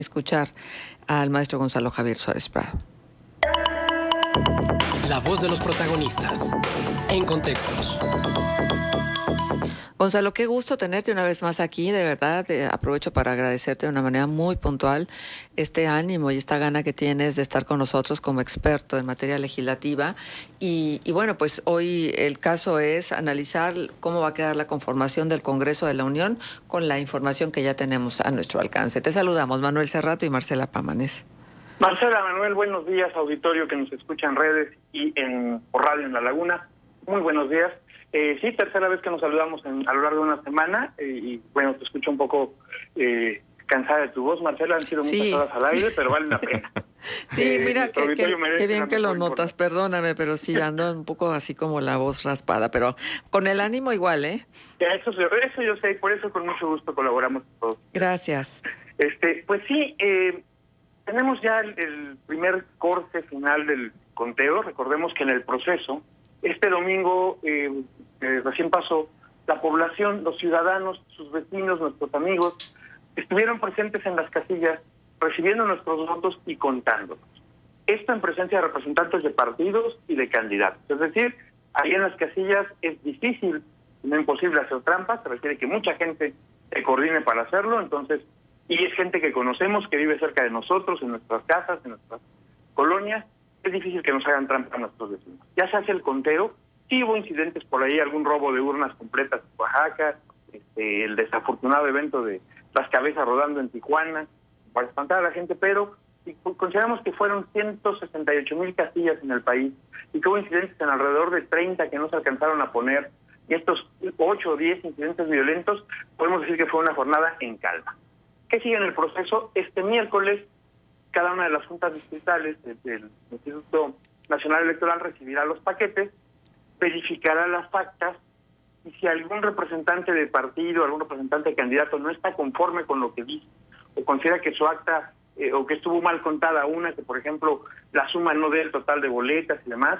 Escuchar al maestro Gonzalo Javier Suárez Prado. La voz de los protagonistas. En Contextos. Gonzalo, qué gusto tenerte una vez más aquí, de verdad. Aprovecho para agradecerte de una manera muy puntual este ánimo y esta gana que tienes de estar con nosotros como experto en materia legislativa. Y bueno, pues hoy el caso es analizar cómo va a quedar la conformación del Congreso de la Unión con la información que ya tenemos a nuestro alcance. Te saludamos, Manuel Cerrato y Marcela Pámanes. Marcela, Manuel, buenos días, auditorio que nos escucha en redes y por radio en La Laguna. Muy buenos días. Sí, tercera vez que nos saludamos a lo largo de una semana y bueno, te escucho un poco cansada de tu voz, Marcela, han sido muchas horas al aire, pero vale la pena. Sí, mira, qué bien que lo notas, perdóname, pero sí, ando un poco así como la voz raspada, pero con el ánimo igual, ¿eh? Eso yo sé, por eso con mucho gusto colaboramos todos. Gracias. Pues sí, tenemos ya el primer corte final del conteo. Recordemos que en el proceso, este domingo recién pasó, la población, los ciudadanos, sus vecinos, nuestros amigos, estuvieron presentes en las casillas, recibiendo nuestros votos y contándolos. Esto en presencia de representantes de partidos y de candidatos. Es decir, ahí en las casillas es difícil, no imposible hacer trampas, se requiere que mucha gente se coordine para hacerlo, entonces, y es gente que conocemos, que vive cerca de nosotros, en nuestras casas, en nuestras colonias, es difícil que nos hagan trampa a nuestros vecinos. Ya se hace el conteo, sí hubo incidentes por ahí, algún robo de urnas completas en Oaxaca, el desafortunado evento de las cabezas rodando en Tijuana, para espantar a la gente, pero consideramos que fueron 168,000 casillas en el país y que hubo incidentes en alrededor de 30 que no se alcanzaron a poner, y estos 8 o 10 incidentes violentos, podemos decir que fue una jornada en calma. ¿Qué sigue en el proceso? Este miércoles, cada una de las juntas distritales del Instituto Nacional Electoral recibirá los paquetes, verificará las actas, y si algún representante de partido, algún representante de candidato no está conforme con lo que dice, o considera que su acta, o que estuvo mal contada una, que por ejemplo la suma no dé el total de boletas y demás,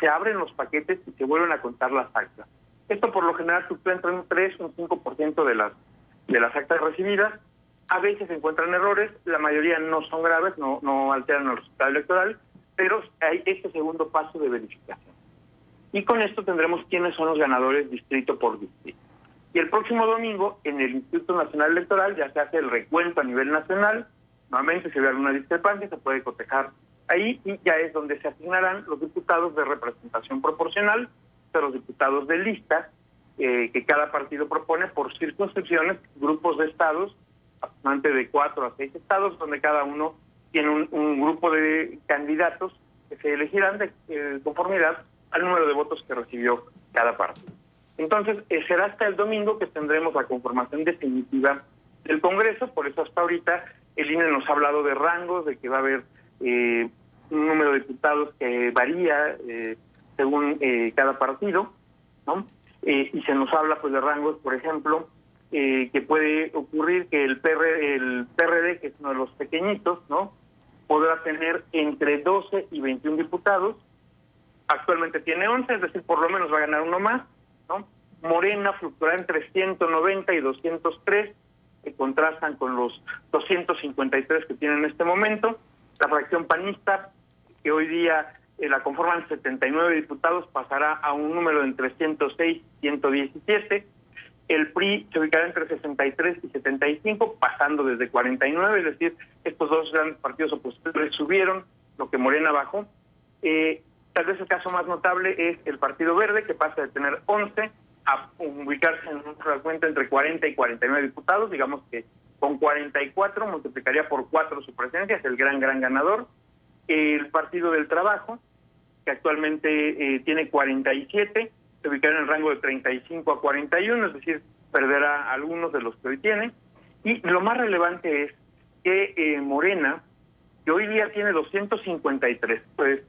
se abren los paquetes y se vuelven a contar las actas. Esto por lo general fluctúa entre un 3 o un 5% de las actas recibidas. A veces se encuentran errores, la mayoría no son graves, no alteran el resultado electoral, pero hay este segundo paso de verificación. Y con esto tendremos quiénes son los ganadores distrito por distrito. Y el próximo domingo, en el Instituto Nacional Electoral, ya se hace el recuento a nivel nacional. Nuevamente, si hay alguna discrepancia, se puede cotejar ahí, y ya es donde se asignarán los diputados de representación proporcional, de los diputados de lista, que cada partido propone por circunscripciones, grupos de estados, aproximadamente de 4 a 6 estados, donde cada uno tiene un grupo de candidatos que se elegirán de conformidad al número de votos que recibió cada partido. Entonces, será hasta el domingo que tendremos la conformación definitiva del Congreso. Por eso hasta ahorita el INE nos ha hablado de rangos, de que va a haber un número de diputados que varía según cada partido, ¿no? Y se nos habla pues de rangos, por ejemplo, que puede ocurrir que el PRD, que es uno de los pequeñitos, ¿no?, podrá tener entre 12 y 21 diputados. Actualmente tiene 11, es decir, por lo menos va a ganar uno más, ¿no? Morena fluctuará entre 190 y 203, que contrastan con los 253 que tiene en este momento. La fracción panista, que hoy día la conforman 79 diputados, pasará a un número de entre 106 y 117. El PRI se ubicará entre 63 y 75, pasando desde 49, es decir, estos dos grandes partidos opositores subieron, lo que Morena bajó. Tal vez el caso más notable es el Partido Verde, que pasa de tener 11 a ubicarse en una cuenta entre 40 y 49 diputados. Digamos que con 44 multiplicaría por 4 su presencia, es el gran ganador. El Partido del Trabajo, que actualmente tiene 47, se ubicará en el rango de 35 a 41, es decir, perderá algunos de los que hoy tiene. Y lo más relevante es que Morena, que hoy día tiene 253, pues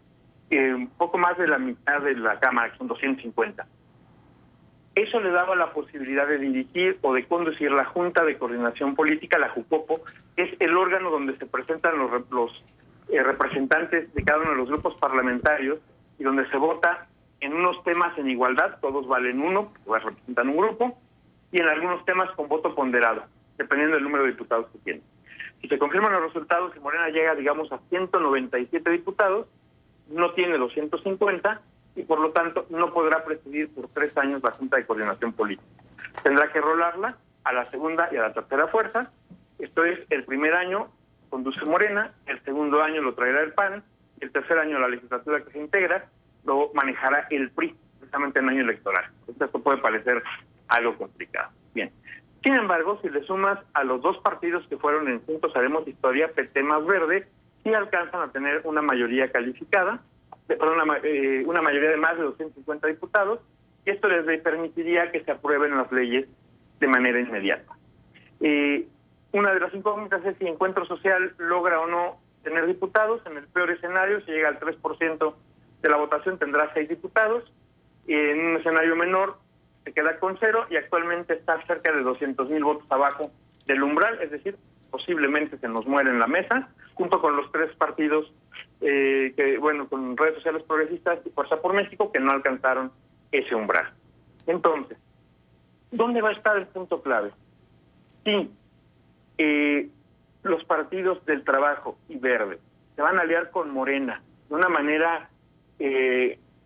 un poco más de la mitad de la Cámara, que son 250. Eso le daba la posibilidad de dirigir o de conducir la Junta de Coordinación Política, la JUCOPO, que es el órgano donde se presentan los representantes de cada uno de los grupos parlamentarios y donde se vota en unos temas en igualdad, todos valen uno, porque representan un grupo, y en algunos temas con voto ponderado, dependiendo del número de diputados que tienen. Si se confirman los resultados y Morena llega, digamos, a 197 diputados, no tiene los 150 y por lo tanto no podrá presidir por 3 años la Junta de Coordinación Política. Tendrá que rolarla a la segunda y a la tercera fuerza. Esto es, el primer año conduce Morena, el segundo año lo traerá el PAN, y el tercer año la legislatura que se integra lo manejará el PRI, precisamente en año electoral. Esto puede parecer algo complicado. Bien. Sin embargo, si le sumas a los 2 partidos que fueron en Juntos Haremos Historia, PT más Verde, sí alcanzan a tener una mayoría calificada, una mayoría de más de 250 diputados, y esto les permitiría que se aprueben las leyes de manera inmediata. Una de las incógnitas es si Encuentro Social logra o no tener diputados. En el peor escenario, si llega al 3% de la votación, tendrá 6 diputados, y en un escenario menor se queda con 0 y actualmente está cerca de 200,000 votos abajo del umbral, es decir, posiblemente se nos muere en la mesa, junto con los 3 partidos con redes sociales progresistas y Fuerza por México, que no alcanzaron ese umbral. Entonces, ¿dónde va a estar el punto clave? Sí, los partidos del Trabajo y Verde se van a aliar con Morena de una manera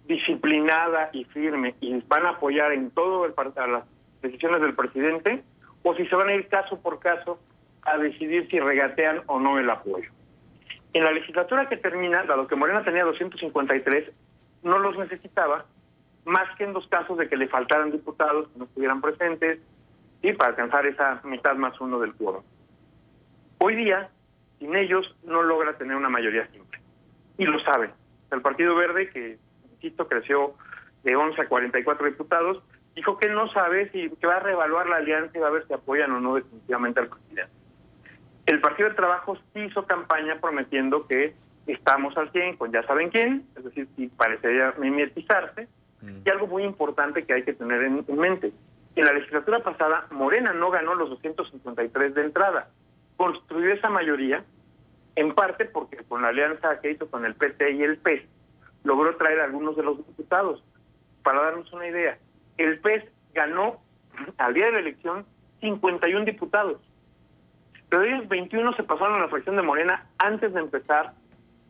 disciplinada y firme y van a apoyar en todo a las decisiones del presidente, o si se van a ir caso por caso a decidir si regatean o no el apoyo. En la legislatura que termina, dado que Morena tenía 253, no los necesitaba, más que en 2 casos de que le faltaran diputados que no estuvieran presentes, y para alcanzar esa mitad más 1 del quórum. Hoy día, sin ellos, no logra tener una mayoría simple. Y lo saben. El Partido Verde, que, insisto, creció de 11 a 44 diputados, dijo que no sabe que va a reevaluar la alianza y va a ver si apoyan o no definitivamente al presidente. El Partido del Trabajo sí hizo campaña prometiendo que estamos al 100 con ya saben quién, es decir, si parecería mimetizarse. Y algo muy importante que hay que tener en mente. En la legislatura pasada, Morena no ganó los 253 de entrada. Construyó esa mayoría, en parte porque con la alianza que hizo con el PT y el PES, logró traer a algunos de los diputados. Para darnos una idea, el PES ganó, al día de la elección, 51 diputados. Pero ellos 21 se pasaron a la fracción de Morena antes de empezar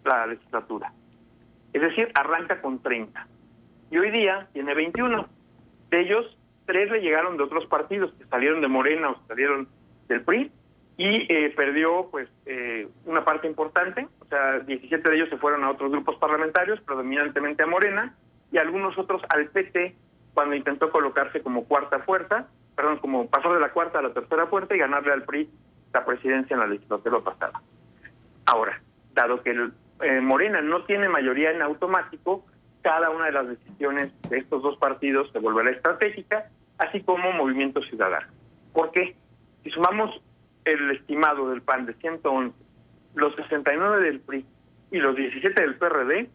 la legislatura. Es decir, arranca con 30. Y hoy día tiene 21. De ellos, 3 le llegaron de otros partidos que salieron de Morena o salieron del PRI, y perdió una parte importante. O sea, 17 de ellos se fueron a otros grupos parlamentarios, predominantemente a Morena, y algunos otros al PT, cuando intentó colocarse como como pasar de la cuarta a la tercera fuerza y ganarle al PRI la presidencia en la legislatura pasada. Ahora, dado que Morena no tiene mayoría en automático, cada una de las decisiones de estos 2 partidos se volverá estratégica, así como Movimiento Ciudadano. ¿Por qué? Si sumamos el estimado del PAN de 111, los 69 del PRI y los 17 del PRD,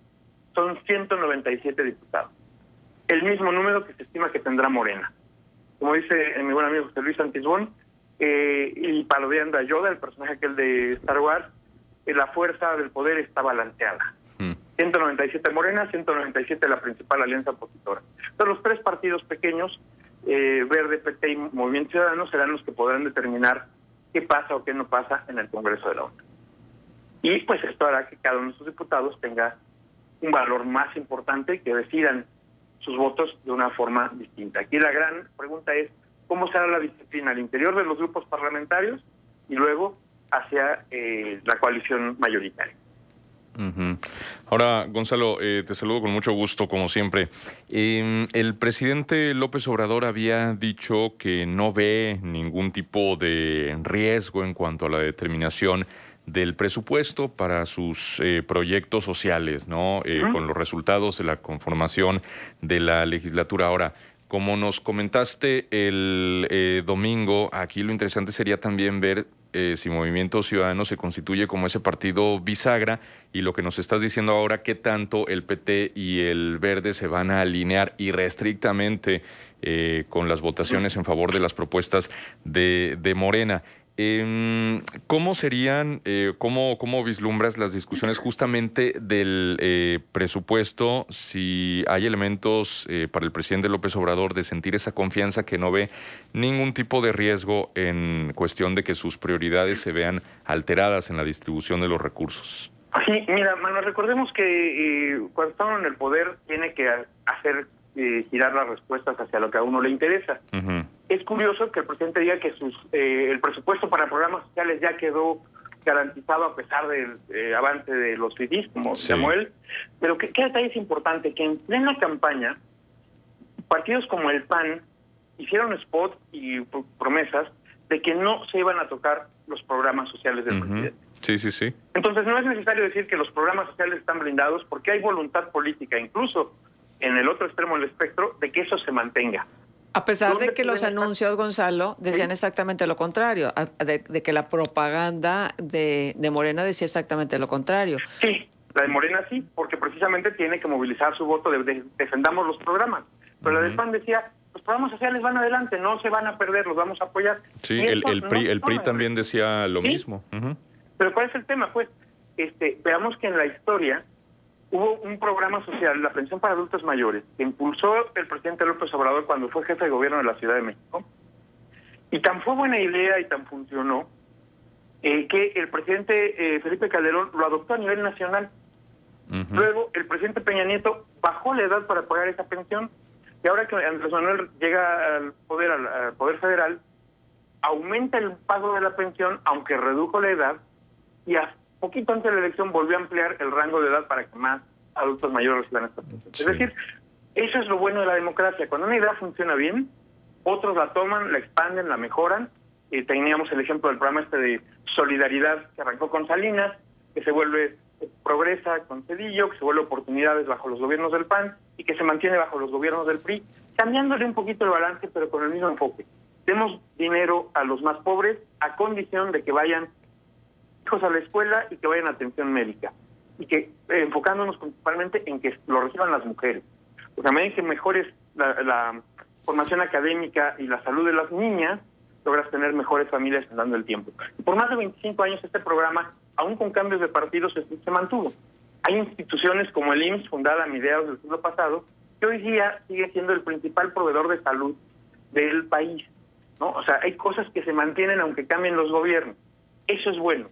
son 197 diputados. El mismo número que se estima que tendrá Morena. Como dice mi buen amigo José Luis Santisbón, y parodiando a Yoda, el personaje aquel de Star Wars, la fuerza del poder está balanceada. 197 Morena, 197 la principal alianza opositora. Entonces los 3 partidos pequeños, Verde, PT y Movimiento Ciudadano, serán los que podrán determinar qué pasa o qué no pasa en el Congreso de la Unión. Y pues esto hará que cada uno de sus diputados tenga un valor más importante, que decidan sus votos de una forma distinta. Aquí la gran pregunta es cómo será la disciplina al interior de los grupos parlamentarios y luego hacia la coalición mayoritaria. Ahora, Gonzalo, te saludo con mucho gusto, como siempre. El presidente López Obrador había dicho que no ve ningún tipo de riesgo en cuanto a la determinación del presupuesto para sus proyectos sociales, ¿no? Con los resultados de la conformación de la legislatura. Ahora, como nos comentaste el domingo, aquí lo interesante sería también ver si Movimiento Ciudadano se constituye como ese partido bisagra, y lo que nos estás diciendo ahora, qué tanto el PT y el Verde se van a alinear irrestrictamente con las votaciones en favor de las propuestas de Morena. ¿Cómo serían, cómo vislumbras las discusiones justamente del presupuesto, si hay elementos para el presidente López Obrador de sentir esa confianza que no ve ningún tipo de riesgo en cuestión de que sus prioridades se vean alteradas en la distribución de los recursos? Sí, mira, Manuel, recordemos que cuando estamos en el poder tiene que hacer girar las respuestas hacia lo que a uno le interesa. Uh-huh. Es curioso que el presidente diga que el presupuesto para programas sociales ya quedó garantizado a pesar del avance de los fifís, como llamó él. Pero ¿qué detalle es importante? Que en plena campaña, partidos como el PAN hicieron spots y promesas de que no se iban a tocar los programas sociales del presidente. Sí. Entonces no es necesario decir que los programas sociales están blindados, porque hay voluntad política, incluso en el otro extremo del espectro, de que eso se mantenga. A pesar de que los anuncios, Gonzalo, decían exactamente lo contrario, de que la propaganda de Morena decía exactamente lo contrario. Sí, la de Morena sí, porque precisamente tiene que movilizar su voto de defendamos los programas. Pero la del PAN decía, los programas sociales van adelante, no se van a perder, los vamos a apoyar. Sí, el PRI también decía lo mismo. Uh-huh. Pero ¿cuál es el tema? Pues veamos que en la historia hubo un programa social, la pensión para adultos mayores, que impulsó el presidente López Obrador cuando fue jefe de gobierno de la Ciudad de México. Y tan fue buena idea y tan funcionó que el presidente Felipe Calderón lo adoptó a nivel nacional. Uh-huh. Luego el presidente Peña Nieto bajó la edad para pagar esa pensión. Y ahora que Andrés Manuel llega al poder federal, aumenta el pago de la pensión, aunque redujo la edad, y poquito antes de la elección volvió a ampliar el rango de edad para que más adultos mayores reciban esta pensión. Sí. Es decir, eso es lo bueno de la democracia. Cuando una idea funciona bien, otros la toman, la expanden, la mejoran. Teníamos el ejemplo del programa de solidaridad que arrancó con Salinas, que se vuelve Progresa con Cedillo, que se vuelve Oportunidades bajo los gobiernos del PAN y que se mantiene bajo los gobiernos del PRI, cambiándole un poquito el balance, pero con el mismo enfoque. Demos dinero a los más pobres a condición de que vayan hijos a la escuela y que vayan a atención médica. Y que enfocándonos principalmente en que lo reciban las mujeres. Porque a medida que mejores la formación académica y la salud de las niñas, logras tener mejores familias andando el tiempo. Y por más de 25 años este programa, aún con cambios de partidos, se mantuvo. Hay instituciones como el IMSS, fundada a mediados del siglo pasado, que hoy día sigue siendo el principal proveedor de salud del país, ¿no? O sea, hay cosas que se mantienen aunque cambien los gobiernos. Eso es bueno.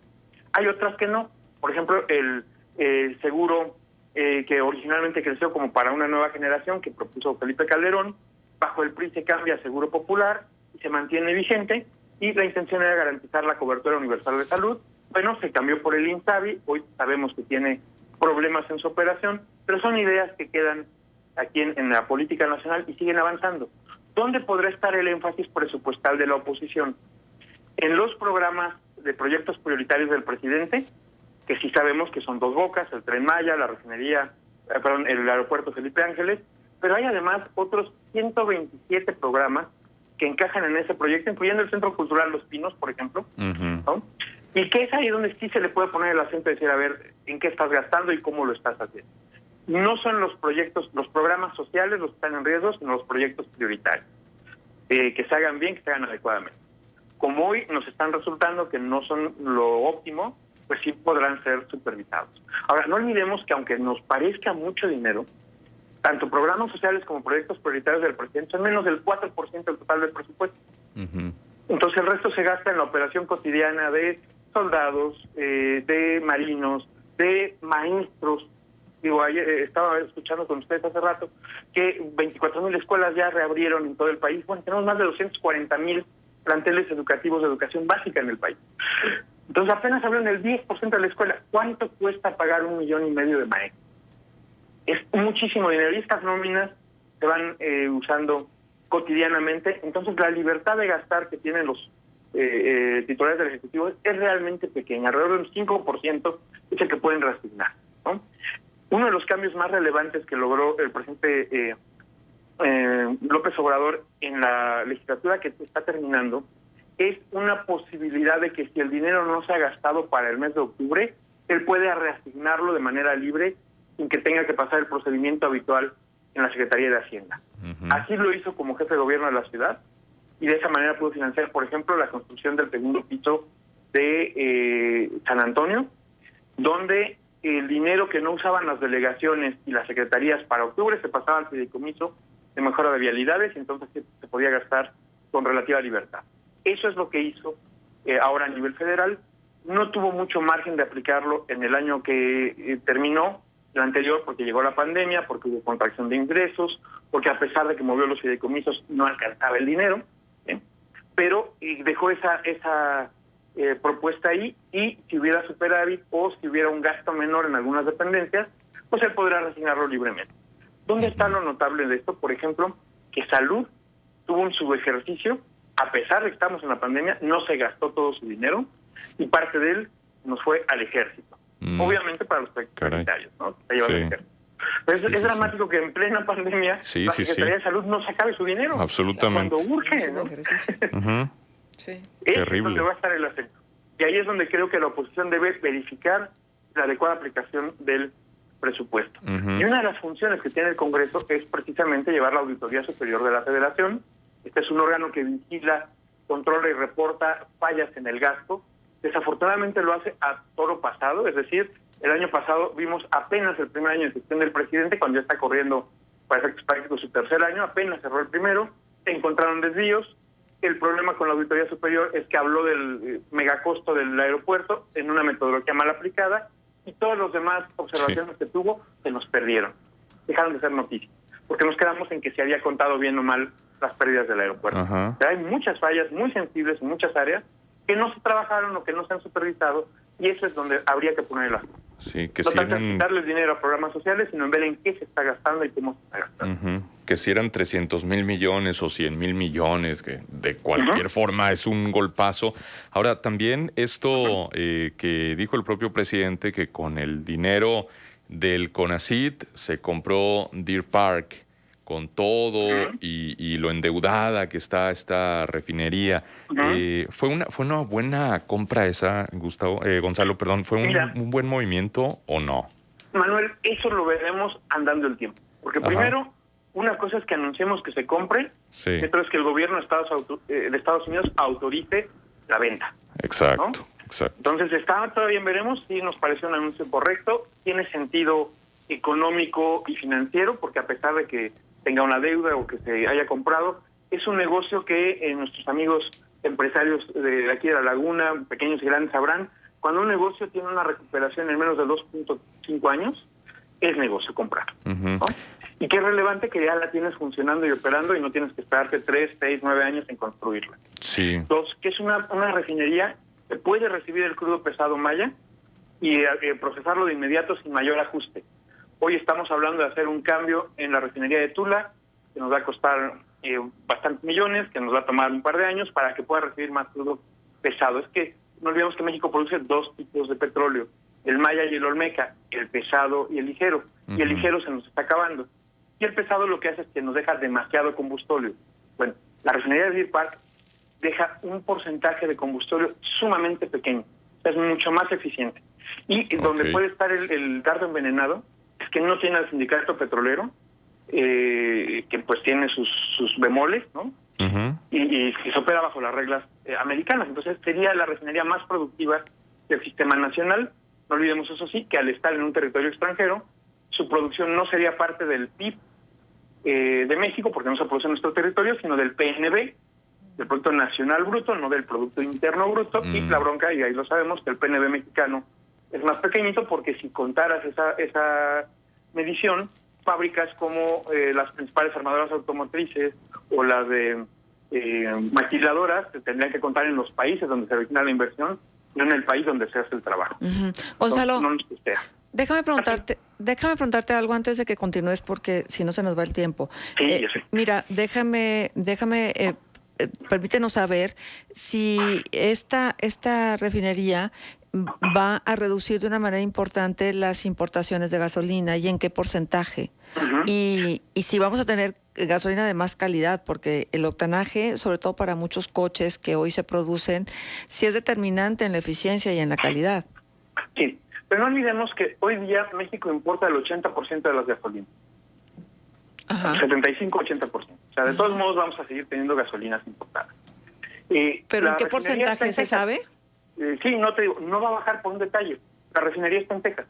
Hay otras que no. Por ejemplo, el seguro que originalmente creció como para una nueva generación, que propuso Felipe Calderón, bajo el PRI se cambia a Seguro Popular y se mantiene vigente, y la intención era garantizar la cobertura universal de salud. Bueno, se cambió por el INSABI, hoy sabemos que tiene problemas en su operación, pero son ideas que quedan aquí en la política nacional y siguen avanzando. ¿Dónde podrá estar el énfasis presupuestal de la oposición? En los programas de proyectos prioritarios del presidente, que sí sabemos que son Dos Bocas, el Tren Maya, la refinería, el aeropuerto Felipe Ángeles, pero hay además otros 127 programas que encajan en ese proyecto, incluyendo el Centro Cultural Los Pinos, por ejemplo, ¿no? Y que es ahí donde sí se le puede poner el acento y decir, a ver, ¿en qué estás gastando y cómo lo estás haciendo? No son los programas sociales los que están en riesgo, sino los proyectos prioritarios. Que se hagan bien, que se hagan adecuadamente. Como hoy nos están resultando que no son lo óptimo, pues sí podrán ser supervisados. Ahora, no olvidemos que aunque nos parezca mucho dinero, tanto programas sociales como proyectos prioritarios del presidente son menos del 4% del total del presupuesto. Uh-huh. Entonces el resto se gasta en la operación cotidiana de soldados, de marinos, de maestros. Digo, ayer estaba escuchando con ustedes hace rato que 24,000 escuelas ya reabrieron en todo el país. Bueno, tenemos más de 240,000 planteles educativos de educación básica en el país. Entonces apenas abrieron el 10% de la escuela. ¿Cuánto cuesta pagar 1,5 millones de maestros? Es muchísimo dinero y estas nóminas se van usando cotidianamente. Entonces la libertad de gastar que tienen los titulares del Ejecutivo es realmente pequeña. Alrededor del 5% es el que pueden reasignar, ¿no? Uno de los cambios más relevantes que logró el presidente López Obrador en la legislatura que está terminando es una posibilidad de que si el dinero no se ha gastado para el mes de octubre, él puede reasignarlo de manera libre sin que tenga que pasar el procedimiento habitual en la Secretaría de Hacienda. Uh-huh. Así lo hizo como jefe de gobierno de la ciudad y de esa manera pudo financiar, por ejemplo, la construcción del segundo piso de San Antonio, donde el dinero que no usaban las delegaciones y las secretarías para octubre se pasaba al fideicomiso de mejora de vialidades, y entonces se podía gastar con relativa libertad. Eso es lo que hizo ahora a nivel federal. No tuvo mucho margen de aplicarlo en el año que terminó, el anterior, porque llegó la pandemia, porque hubo contracción de ingresos, porque a pesar de que movió los fideicomisos no alcanzaba el dinero, pero dejó esa propuesta ahí, y si hubiera superávit o si hubiera un gasto menor en algunas dependencias, pues él podrá resignarlo libremente. ¿Dónde está lo notable de esto? Por ejemplo, que Salud tuvo un subejercicio, a pesar de que estamos en la pandemia, no se gastó todo su dinero, y parte de él nos fue al ejército. Obviamente para los prioritarios, ¿no? Pero es dramático que en plena pandemia la Secretaría de Salud no se acabe su dinero. Absolutamente. Cuando urge, ¿no? Sí. Terrible. Es donde va a estar el acento. Y ahí es donde creo que la oposición debe verificar la adecuada aplicación del presupuesto. Y una de las funciones que tiene el Congreso es precisamente llevar la Auditoría Superior de la Federación. Este es un órgano que vigila, controla y reporta fallas en el gasto. Desafortunadamente lo hace a toro pasado, es decir, el año pasado vimos apenas el primer año de gestión del presidente, cuando ya está corriendo para efectos prácticos su tercer año, apenas cerró el primero, se encontraron desvíos. El problema con la Auditoría Superior es que habló del megacosto del aeropuerto en una metodología mal aplicada, y todas las demás observaciones que tuvo se nos perdieron, dejaron de ser noticias, porque nos quedamos en que se había contado bien o mal las pérdidas del aeropuerto. Pero hay muchas fallas muy sensibles en muchas áreas que no se trabajaron o que no se han supervisado, y eso es donde habría que poner el acento. Sí, que no si tanto en darle dinero a programas sociales, sino en ver en qué se está gastando y cómo se está gastando. Que si eran 300,000 millones o 100,000 millones, que de cualquier forma es un golpazo. Ahora, también esto que dijo el propio presidente, que con el dinero del CONACYT se compró Deer Park, con todo y lo endeudada que está esta refinería. ¿Fue una buena compra esa, Gonzalo, perdón? ¿Fue un buen movimiento o no? Manuel, eso lo veremos andando el tiempo. Porque primero, una cosa es que anunciemos que se compre, y otra es que el gobierno de Estados Unidos autorice la venta. Exacto, ¿no? exacto. Entonces, todavía veremos si nos parece un anuncio correcto, tiene sentido económico y financiero, porque a pesar de que tenga una deuda o que se haya comprado, es un negocio que nuestros amigos empresarios de aquí de la Laguna, pequeños y grandes, sabrán. Cuando un negocio tiene una recuperación en menos de 2.5 años, es negocio comprar, ¿no? Y qué relevante que ya la tienes funcionando y operando y no tienes que esperarte 3, 6, 9 años en construirla. Sí. Dos, que es una refinería que puede recibir el crudo pesado Maya y procesarlo de inmediato sin mayor ajuste. Hoy estamos hablando de hacer un cambio en la refinería de Tula, que nos va a costar bastantes millones, que nos va a tomar un par de años para que pueda recibir más crudo pesado. Es que no olvidemos que México produce 2 tipos de petróleo, el Maya y el Olmeca, el pesado y el ligero. Y el ligero se nos está acabando. Y el pesado lo que hace es que nos deja demasiado combustóleo. Bueno, la refinería de Deer Park deja un porcentaje de combustóleo sumamente pequeño. Es mucho más eficiente. Y donde puede estar el dardo envenenado es que no tiene al sindicato petrolero, que pues tiene sus bemoles, ¿no? Y se opera bajo las reglas americanas. Entonces sería la refinería más productiva del sistema nacional. No olvidemos, eso sí, que al estar en un territorio extranjero, su producción no sería parte del PIB de México, porque no se produce en nuestro territorio, sino del PNB, del Producto Nacional Bruto, no del Producto Interno Bruto. Y la bronca, y ahí lo sabemos, que el PNB mexicano es más pequeñito, porque si contaras esa medición, fábricas como las principales armadoras automotrices o las de maquiladoras se tendrían que contar en los países donde se origina la inversión, no en el país donde se hace el trabajo. Gonzalo, no nos costea. Déjame preguntarte algo antes de que continúes, porque si no se nos va el tiempo. Sí, ya sé. Mira, permítenos saber si esta refinería va a reducir de una manera importante las importaciones de gasolina, y en qué porcentaje. Y si vamos a tener gasolina de más calidad, porque el octanaje, sobre todo para muchos coches que hoy se producen, sí es determinante en la eficiencia y en la calidad. Sí, pero no olvidemos que hoy día México importa el 80% de las gasolinas. 75-80%. O sea, de todos modos vamos a seguir teniendo gasolinas importadas. ¿Pero en qué La refinería porcentaje está en se Texas. sabe? Sí, no te digo, no va a bajar por un detalle. La refinería está en Texas.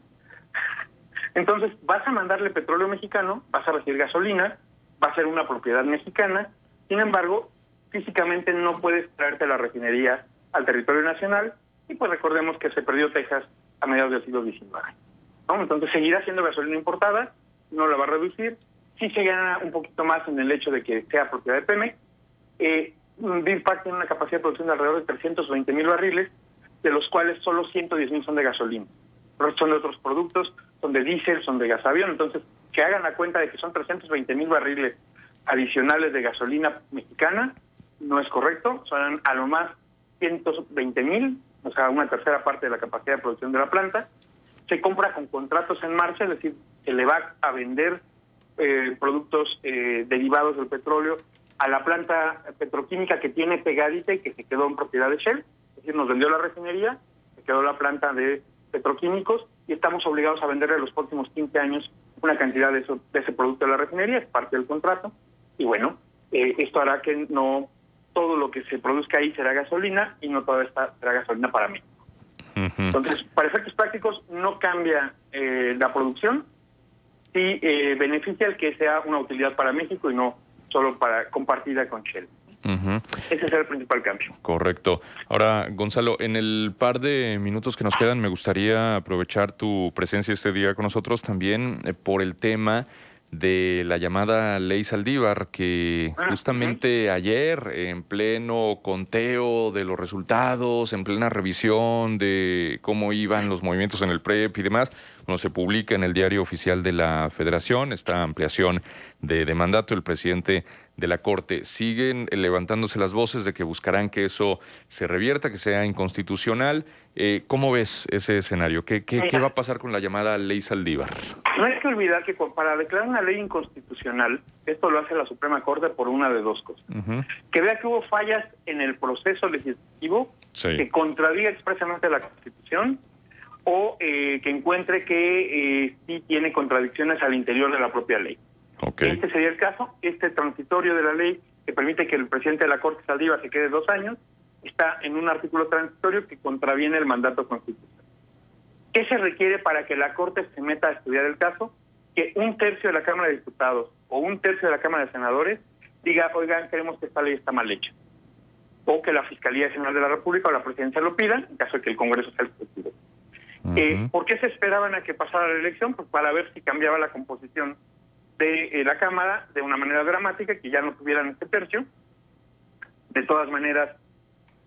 Entonces, vas a mandarle petróleo mexicano, vas a recibir gasolina, va a ser una propiedad mexicana. Sin embargo, físicamente no puedes traerte la refinería al territorio nacional. Y pues recordemos que se perdió Texas a mediados del siglo XIX, ¿no? Entonces, seguirá siendo gasolina importada, no la va a reducir. Sí se gana un poquito más en el hecho de que sea propiedad de Pemex. Deer Park tiene una capacidad de producción de alrededor de 320,000 barriles, de los cuales solo 110,000 son de gasolina. Pero son de otros productos, son de diésel, son de gasavión. Entonces, que hagan la cuenta de que son 320,000 barriles adicionales de gasolina mexicana, no es correcto. Son a lo más 120,000, o sea, una tercera parte de la capacidad de producción de la planta. Se compra con contratos en marcha, es decir, se le va a vender productos derivados del petróleo a la planta petroquímica que tiene pegadita y que se quedó en propiedad de Shell. Es decir, nos vendió la refinería, se quedó la planta de petroquímicos y estamos obligados a venderle los próximos 15 años una cantidad de ese producto de la refinería, es parte del contrato. Y bueno, esto hará que no todo lo que se produzca ahí será gasolina y no toda esta será gasolina para México. Entonces, para efectos prácticos no cambia la producción, sí beneficia el que sea una utilidad para México y no solo para compartida con Shell. Ese es el principal cambio. Correcto. Ahora, Gonzalo, en el par de minutos que nos quedan, me gustaría aprovechar tu presencia este día con nosotros también por el tema de la llamada Ley Saldívar, que justamente ayer, en pleno conteo de los resultados, en plena revisión de cómo iban los movimientos en el PREP y demás, bueno, se publica en el Diario Oficial de la Federación esta ampliación de mandato. El presidente de la Corte siguen levantándose las voces de que buscarán que eso se revierta, que sea inconstitucional. ¿Cómo ves ese escenario? ¿Qué va a pasar con la llamada Ley Saldívar? No hay que olvidar que para declarar una ley inconstitucional, esto lo hace la Suprema Corte por una de dos cosas. Que vea que hubo fallas en el proceso legislativo que contradiga expresamente la Constitución, o que encuentre que sí tiene contradicciones al interior de la propia ley. Este sería el caso. Este transitorio de la ley que permite que el presidente de la Corte Saldívar se quede 2 años está en un artículo transitorio que contraviene el mandato constitucional. ¿Qué se requiere para que la Corte se meta a estudiar el caso? Que 1/3 de la Cámara de Diputados o 1/3 de la Cámara de Senadores diga, oigan, creemos que esta ley está mal hecha. O que la Fiscalía General de la República o la Presidencia lo pidan, en caso de que el Congreso sea el que lo pida. ¿Por qué se esperaban a que pasara la elección? Pues para ver si cambiaba la composición de la Cámara de una manera dramática, que ya no tuvieran este tercio. De todas maneras,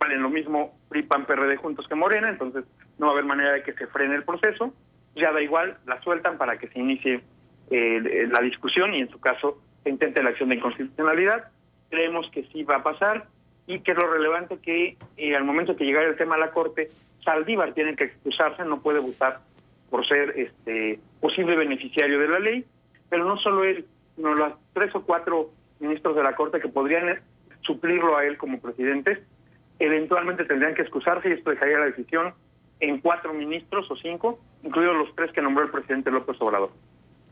valen lo mismo PRI, PAN, PRD juntos que Morena, entonces no va a haber manera de que se frene el proceso. Ya da igual, la sueltan para que se inicie la discusión y en su caso se intente la acción de inconstitucionalidad. Creemos que sí va a pasar y que es lo relevante que al momento que llegara el tema a la Corte, Saldívar tiene que excusarse, no puede votar por ser posible beneficiario de la ley, pero no solo él, sino los 3 o 4 ministros de la Corte que podrían suplirlo a él como presidente, eventualmente tendrían que excusarse y esto dejaría la decisión en 4 ministros o 5, incluidos los 3 que nombró el presidente López Obrador.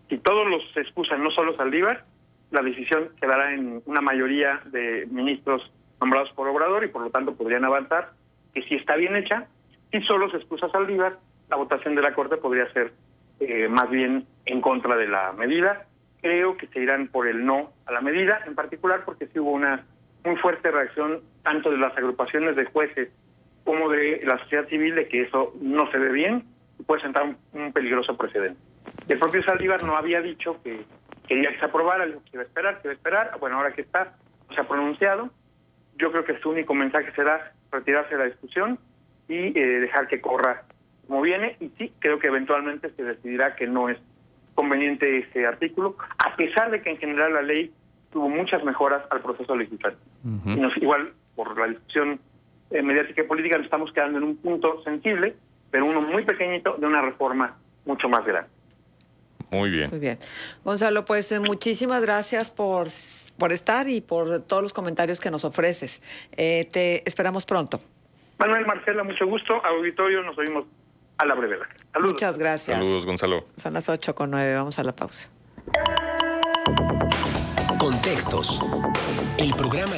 Si todos los se excusan, no solo Saldívar, la decisión quedará en una mayoría de ministros nombrados por Obrador y por lo tanto podrían avanzar, que si está bien hecha, si solo se excusa Saldívar, la votación de la Corte podría ser más bien en contra de la medida. Creo que se irán por el no a la medida, en particular porque sí hubo una muy fuerte reacción tanto de las agrupaciones de jueces como de la sociedad civil de que eso no se ve bien y puede sentar un peligroso precedente. El propio Saldívar no había dicho que quería que se aprobara, dijo que iba a esperar, bueno, ahora que está, se ha pronunciado. Yo creo que su único mensaje será retirarse de la discusión y dejar que corra como viene, y sí, creo que eventualmente se decidirá que no es conveniente ese artículo, a pesar de que en general la ley tuvo muchas mejoras al proceso legislativo. Y igual, por la discusión mediática y política, nos estamos quedando en un punto sensible, pero uno muy pequeñito de una reforma mucho más grande. Muy bien. Muy bien. Gonzalo, pues muchísimas gracias por estar y por todos los comentarios que nos ofreces. Te esperamos pronto. Manuel, Marcela, mucho gusto. Auditorio, nos oímos a la brevedad. Saludos. Muchas gracias. Saludos, Gonzalo. Son las 8:09, vamos a la pausa. Contextos. El programa